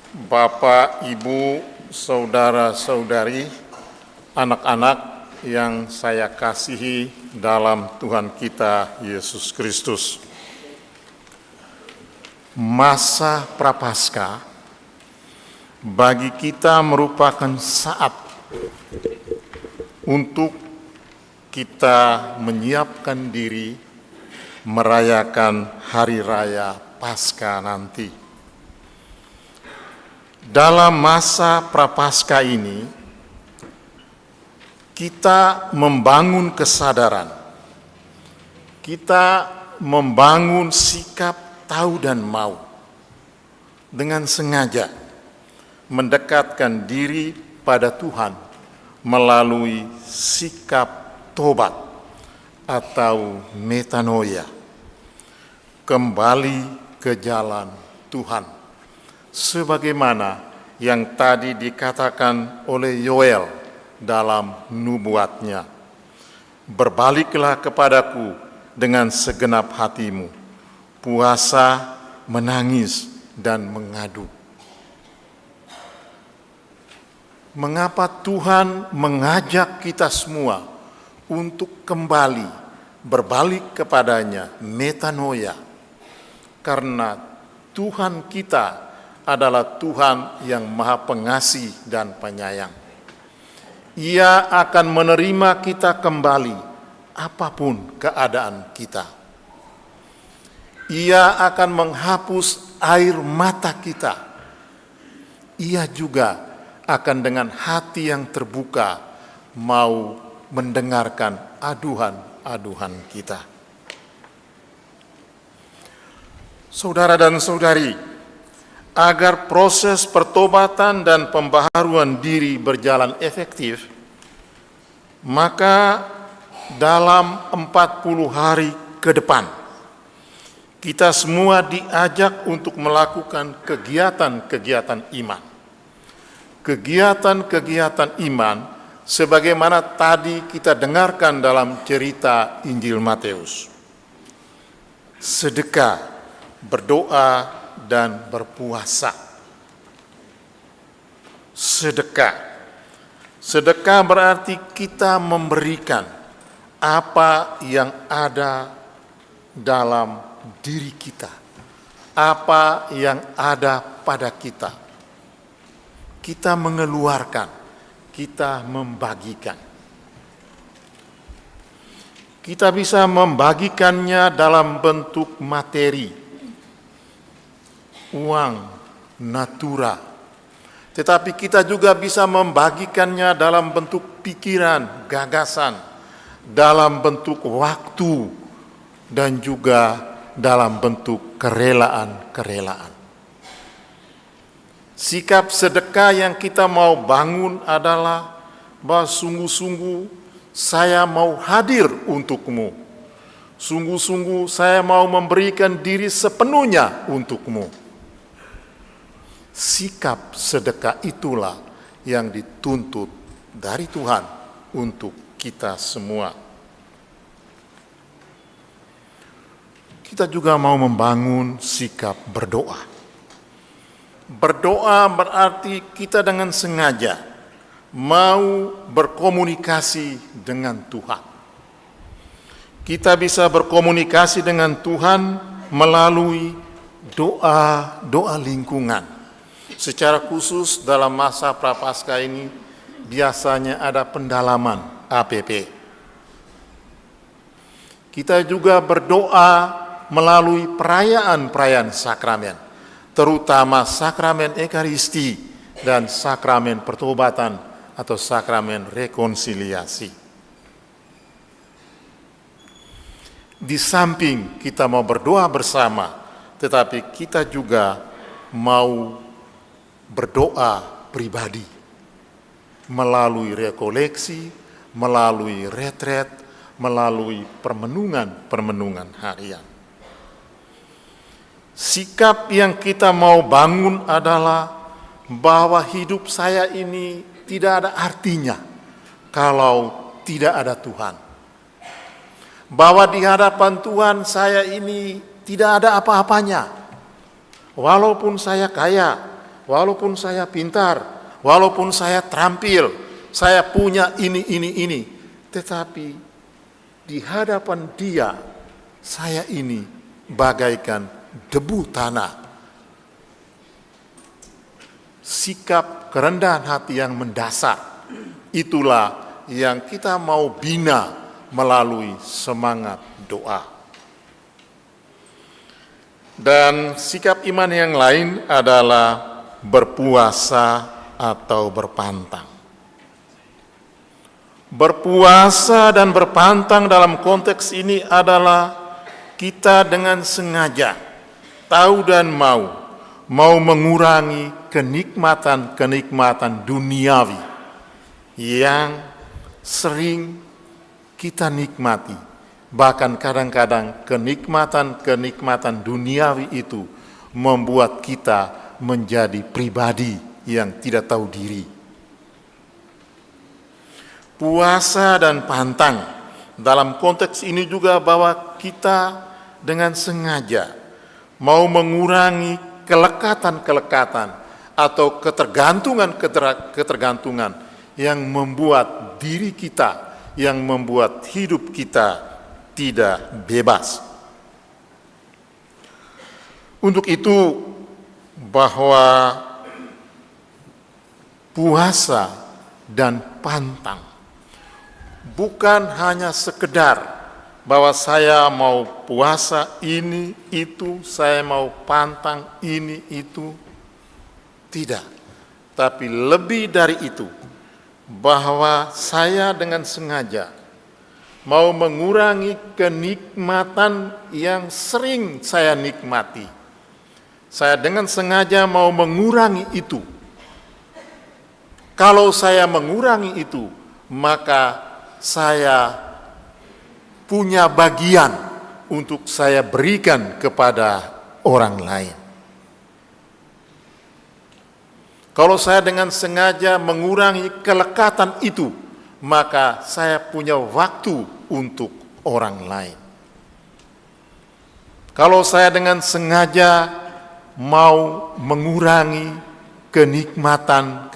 Bapak, Ibu, saudara-saudari, anak-anak yang saya kasihi dalam Tuhan kita Yesus Kristus. Masa Prapaskah bagi kita merupakan saat untuk kita menyiapkan diri merayakan hari raya Paskah nanti. Dalam masa Prapaskah ini, kita membangun kesadaran, kita membangun sikap tahu dan mau, dengan sengaja mendekatkan diri pada Tuhan melalui sikap tobat atau metanoia, kembali ke jalan Tuhan. Sebagaimana yang tadi dikatakan oleh Yoel dalam nubuatnya, berbaliklah kepadaku dengan segenap hatimu, puasa, menangis, dan mengadu. Mengapa Tuhan mengajak kita semua untuk kembali berbalik kepadanya, metanoia? Karena Tuhan kita adalah Tuhan yang Maha Pengasih dan Penyayang. Ia akan menerima kita kembali apapun keadaan kita. Ia akan menghapus air mata kita. Ia juga akan dengan hati yang terbuka mau mendengarkan aduhan-aduhan kita. Saudara dan saudari, agar proses pertobatan dan pembaharuan diri berjalan efektif, maka dalam 40 hari ke depan, kita semua diajak untuk melakukan kegiatan-kegiatan iman. Kegiatan-kegiatan iman sebagaimana tadi kita dengarkan dalam cerita Injil Matius. Sedekah, berdoa, dan berpuasa. Sedekah. Sedekah berarti kita memberikan apa yang ada dalam diri kita, apa yang ada pada kita. Kita mengeluarkan, kita membagikan. Kita bisa membagikannya dalam bentuk materi, uang, natura. Tetapi kita juga bisa membagikannya dalam bentuk pikiran, gagasan, dalam bentuk waktu, dan juga dalam bentuk kerelaan-kerelaan. Sikap sedekah yang kita mau bangun adalah bahwa sungguh-sungguh saya mau hadir untukmu. Sungguh-sungguh saya mau memberikan diri sepenuhnya untukmu. Sikap sedekah itulah yang dituntut dari Tuhan untuk kita semua. Kita juga mau membangun sikap berdoa. Berdoa berarti kita dengan sengaja mau berkomunikasi dengan Tuhan. Kita bisa berkomunikasi dengan Tuhan melalui doa lingkungan. Secara khusus dalam masa Prapaskah ini biasanya ada pendalaman APP. Kita juga berdoa melalui perayaan-perayaan sakramen, terutama sakramen Ekaristi dan sakramen pertobatan atau sakramen rekonsiliasi. Di samping kita mau berdoa bersama, tetapi kita juga mau berdoa pribadi melalui rekoleksi, melalui retret, melalui permenungan harian. Sikap yang kita mau bangun adalah bahwa hidup saya ini tidak ada artinya kalau tidak ada Tuhan. Bahwa di hadapan Tuhan saya ini tidak ada apa-apanya. Walaupun saya kaya, walaupun saya pintar, walaupun saya terampil, saya punya ini, tetapi di hadapan Dia, saya ini bagaikan debu tanah. Sikap kerendahan hati yang mendasar, itulah yang kita mau bina melalui semangat doa. Dan sikap iman yang lain adalah berpuasa atau berpantang. Berpuasa dan berpantang dalam konteks ini adalah kita dengan sengaja tahu dan mau mengurangi kenikmatan duniawi yang sering kita nikmati. Bahkan kadang-kadang kenikmatan duniawi itu membuat kita menjadi pribadi yang tidak tahu diri. Puasa dan pantang dalam konteks ini juga bahwa kita dengan sengaja mau mengurangi kelekatan atau ketergantungan yang membuat diri kita, yang membuat hidup kita tidak bebas. Untuk itu, bahwa puasa dan pantang bukan hanya sekedar bahwa saya mau puasa ini itu, saya mau pantang ini itu, tidak. Tapi lebih dari itu, bahwa saya dengan sengaja mau mengurangi kenikmatan yang sering saya nikmati. Saya dengan sengaja mau mengurangi itu. Kalau saya mengurangi itu, maka saya punya bagian untuk saya berikan kepada orang lain. Kalau saya dengan sengaja mengurangi kelekatan itu, maka saya punya waktu untuk orang lain. Kalau saya dengan sengaja mau mengurangi kenikmatan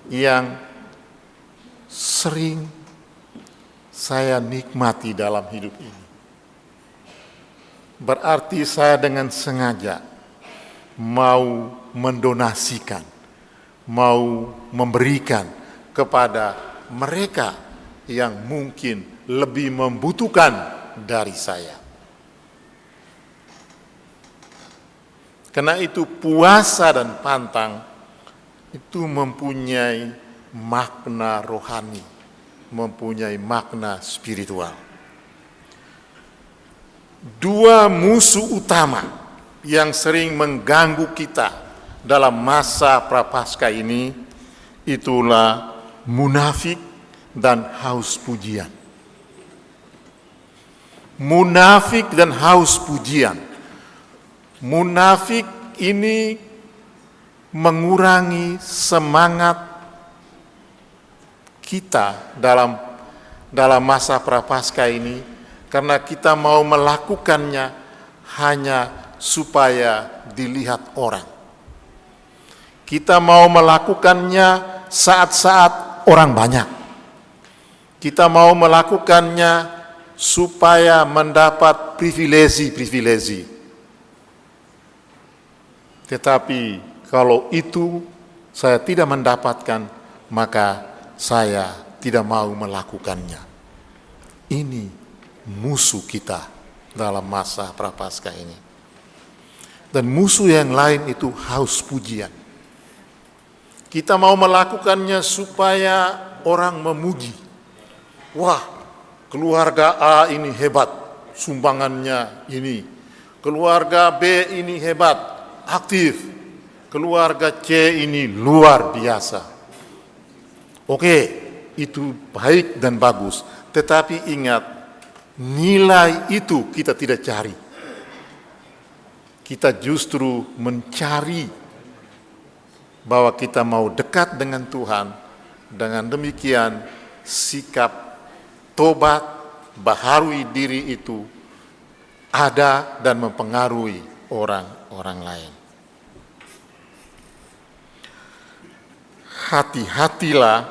yang sering saya nikmati dalam hidup ini, berarti saya dengan sengaja mau mendonasikan, mau memberikan kepada mereka yang mungkin lebih membutuhkan dari saya. Karena itu puasa dan pantang itu mempunyai makna rohani, mempunyai makna spiritual. Dua musuh utama yang sering mengganggu kita dalam masa prapaskah ini, itulah munafik dan haus pujian. Munafik dan haus pujian. Munafik ini mengurangi semangat kita dalam masa prapaskah ini, karena kita mau melakukannya hanya supaya dilihat orang. Kita mau melakukannya saat-saat orang banyak. Kita mau melakukannya supaya mendapat privilegi. Tetapi kalau itu saya tidak mendapatkan, maka saya tidak mau melakukannya. Ini musuh kita dalam masa prapaskah ini. Dan musuh yang lain itu haus pujian. Kita mau melakukannya supaya orang memuji. Wah, keluarga A ini hebat, sumbangannya ini. Keluarga B ini hebat, aktif. Keluarga C ini luar biasa. Oke, itu baik dan bagus. Tetapi ingat, nilai itu kita tidak cari. Kita justru mencari bahwa kita mau dekat dengan Tuhan. Dengan demikian, sikap tobat, baharui diri itu ada dan mempengaruhi orang-orang lain. hati-hatilah,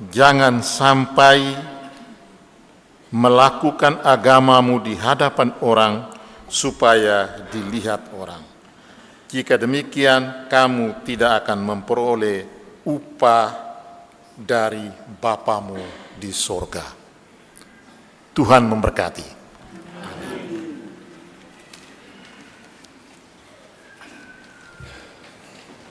jangan sampai melakukan agamamu di hadapan orang supaya dilihat orang. Jika demikian, kamu tidak akan memperoleh upah dari Bapamu di sorga. Tuhan memberkati.